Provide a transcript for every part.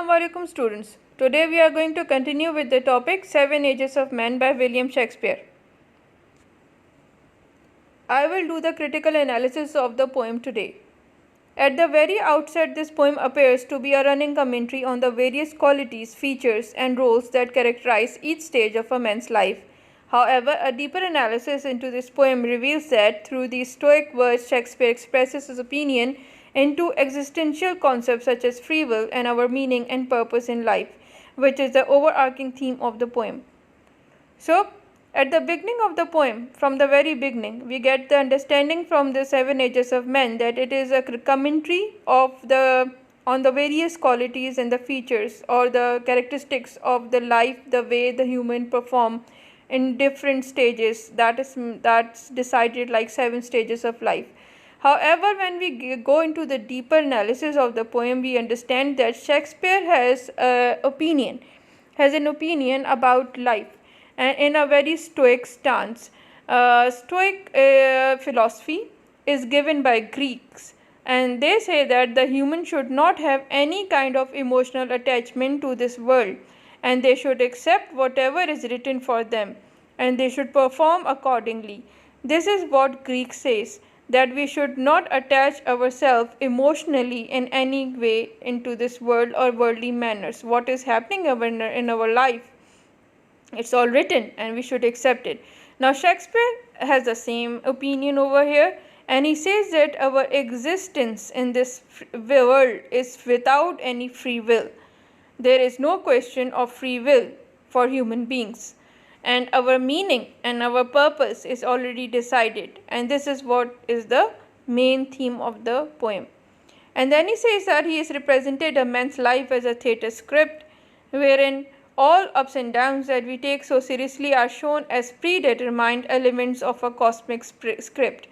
Assalamualaikum students. Today we are going to continue with the topic 7 Ages of Men by William Shakespeare. I will do the critical analysis of the poem today. At the very outset, this poem appears to be a running commentary on the various qualities, features, and roles that characterize each stage of a man's life. However, a deeper analysis into this poem reveals that through these stoic words, Shakespeare expresses his opinion into existential concepts such as free will and our meaning and purpose in life, which is the overarching theme of the poem. So, at the beginning of the poem, from the very beginning, we get the understanding from the 7 Ages of Men that it is a commentary on the various qualities and the features or the characteristics of the life, the way the human perform in different stages. That's decided like 7 stages of life. However, when we go into the deeper analysis of the poem, we understand that Shakespeare has an opinion about life, and in a very stoic stance. Stoic philosophy is given by Greeks, and they say that the human should not have any kind of emotional attachment to this world, and they should accept whatever is written for them, and they should perform accordingly. This is what Greek says, that we should not attach ourselves emotionally in any way into this world or worldly manners. What is happening in our life, it's all written and we should accept it. Now Shakespeare has the same opinion over here, and he says that our existence in this world is without any free will. There is no question of free will for human beings, and our meaning and our purpose is already decided, and this is what is the main theme of the poem. And then he says that he has represented a man's life as a theatre script, wherein all ups and downs that we take so seriously are shown as predetermined elements of a cosmic script.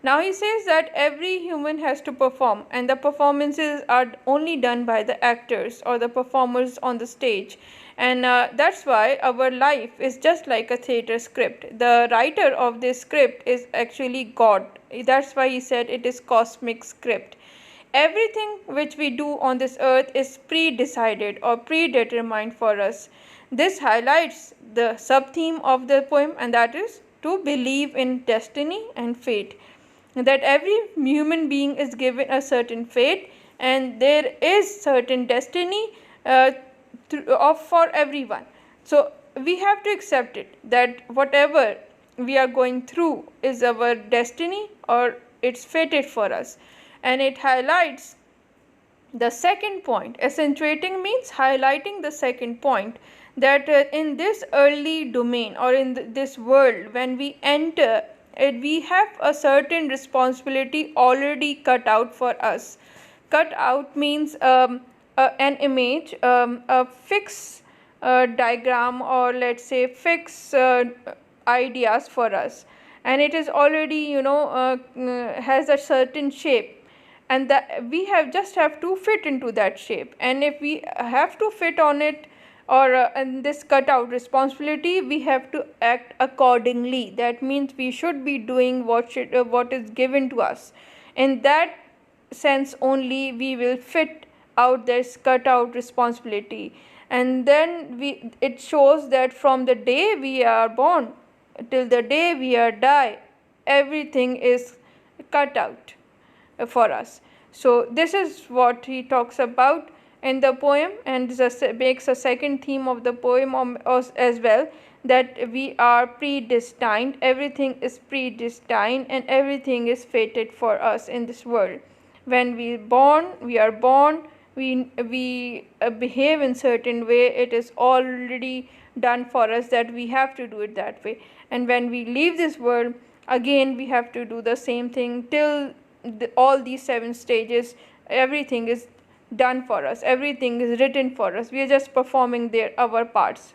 Now he says that every human has to perform, and the performances are only done by the actors or the performers on the stage, and that's why our life is just like a theatre script. The writer of this script is actually God. That's why he said it is cosmic script. Everything which we do on this earth is pre-decided or predetermined for us. This highlights the sub-theme of the poem, and that is to believe in destiny and fate. That every human being is given a certain fate, and there is certain destiny for everyone. So we have to accept it, that whatever we are going through is our destiny or it's fated for us. And it highlights the second point. Accentuating means highlighting the second point, that in this early domain or in this world, when we enter it, we have a certain responsibility already cut out for us. Cut out means an image, a fixed diagram, or let's say fixed ideas for us, and it is already has a certain shape, and that we just have to fit into that shape. And if we have to fit on it, or in this cutout responsibility, we have to act accordingly. That means we should be doing what is given to us. In that sense only we will fit out this cutout responsibility. And then it shows that from the day we are born till the day we are die, everything is cut out for us. So this is what he talks about in the poem, and makes a second theme of the poem as well, that we are predestined. Everything is predestined and everything is fated for us in this world. When we are born, we behave in certain way. It is already done for us that we have to do it that way. And when we leave this world, again we have to do the same thing till all these 7 stages. Everything is done for us, everything is written for us. We are just performing our parts.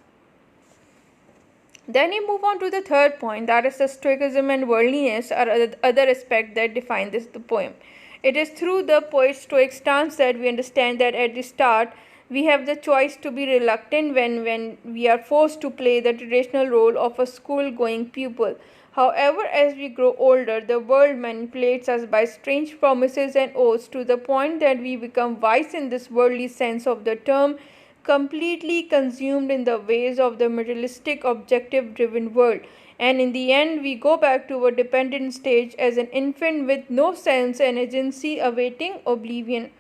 Then we move on to the third point, that is the stoicism and worldliness are other aspects that define the poem. It is through the poet's stoic stance that we understand that at the start we have the choice to be reluctant when we are forced to play the traditional role of a school-going pupil, However, as we grow older, the world manipulates us by strange promises and oaths to the point that we become wise in this worldly sense of the term, completely consumed in the ways of the materialistic, objective driven world. And in the end, we go back to our dependent stage as an infant with no sense and agency awaiting oblivion.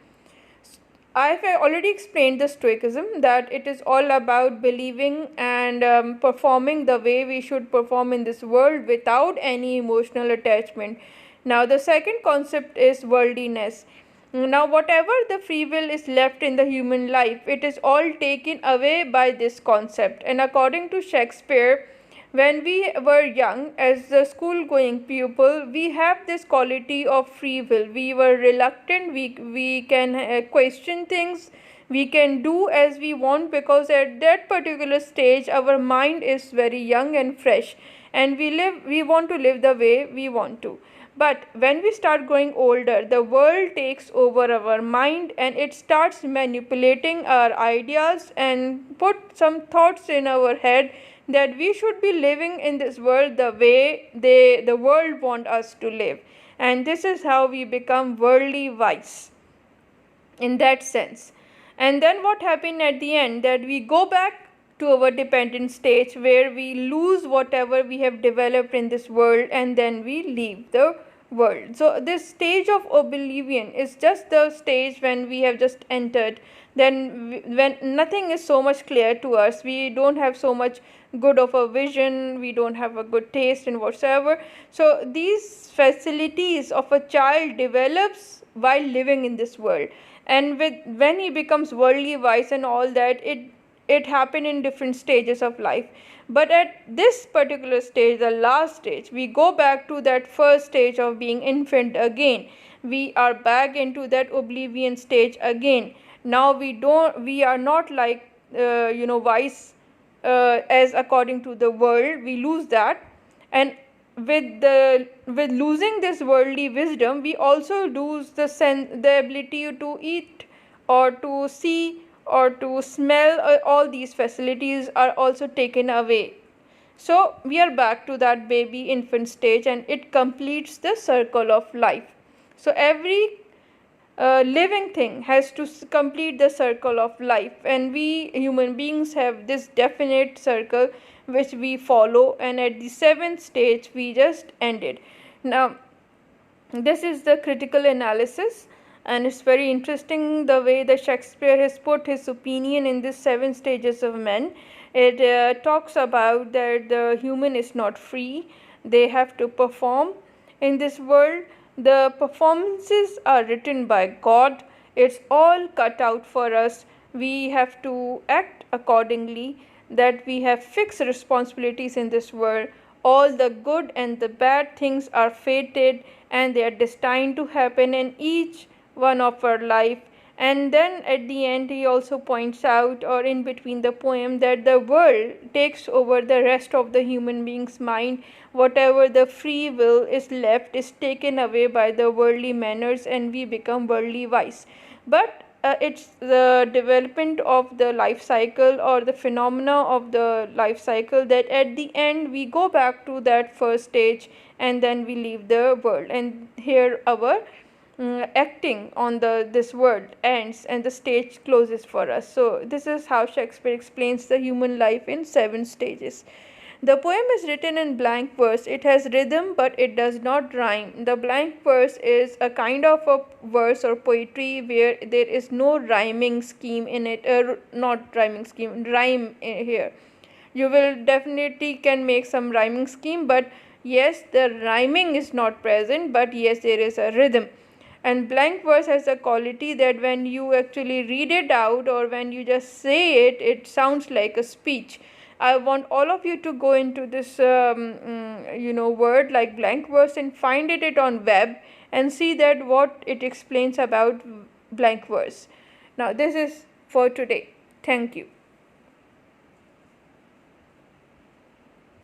I've already explained the Stoicism, that it is all about believing and performing the way we should perform in this world without any emotional attachment. Now, the second concept is worldliness. Now, whatever the free will is left in the human life, it is all taken away by this concept. And according to Shakespeare, when we were young, as a school going pupil, we have this quality of free will. We were reluctant, we can question things, we can do as we want, because at that particular stage our mind is very young and fresh, and we want to live the way we want to. But when we start growing older, the world takes over our mind and it starts manipulating our ideas and put some thoughts in our head that we should be living in this world the way the world want us to live. And this is how we become worldly wise in that sense. And then what happened at the end, that we go back to our dependent stage where we lose whatever we have developed in this world, and then we leave the world. So this stage of oblivion is just the stage when we have just entered, then when nothing is so much clear to us, we don't have so much good of a vision, we don't have a good taste in whatsoever. So these facilities of a child develops while living in this world, and when he becomes worldly wise and all that, it happened in different stages of life. But at this particular stage, the last stage, we go back to that first stage of being infant again. We are back into that oblivion stage again. Now we are not like wise as according to the world. We lose that, and with losing this worldly wisdom, we also lose the ability to eat or to see or to smell. All these facilities are also taken away. So we are back to that baby infant stage, and it completes the circle of life. So every living thing has to complete the circle of life, and we human beings have this definite circle which we follow, and at the seventh stage we just ended. Now this is the critical analysis, and it's very interesting the way that Shakespeare has put his opinion in these 7 stages of men. It talks about that the human is not free, they have to perform in this world. The performances are written by God, it's all cut out for us. We have to act accordingly, that we have fixed responsibilities in this world. All the good and the bad things are fated, and they are destined to happen in each one of our life. And then at the end he also points out, or in between the poem, that the world takes over the rest of the human being's mind. Whatever the free will is left is taken away by the worldly manners, and we become worldly wise. But it's the development of the life cycle, or the phenomena of the life cycle, that at the end we go back to that first stage and then we leave the world, and here our acting on this world ends and the stage closes for us. So this is how Shakespeare explains the human life in 7 stages. The poem is written in blank verse. It has rhythm, but it does not rhyme. The blank verse is a kind of a verse or poetry where there is no rhyming scheme in it, not rhyming scheme, rhyme here. You will definitely can make some rhyming scheme, but yes, the rhyming is not present, but yes, there is a rhythm. And blank verse has a quality that when you actually read it out, or when you just say it, it sounds like a speech. I want all of you to go into this word like blank verse and find it on web and see that what it explains about blank verse. Now this is for today. Thank you.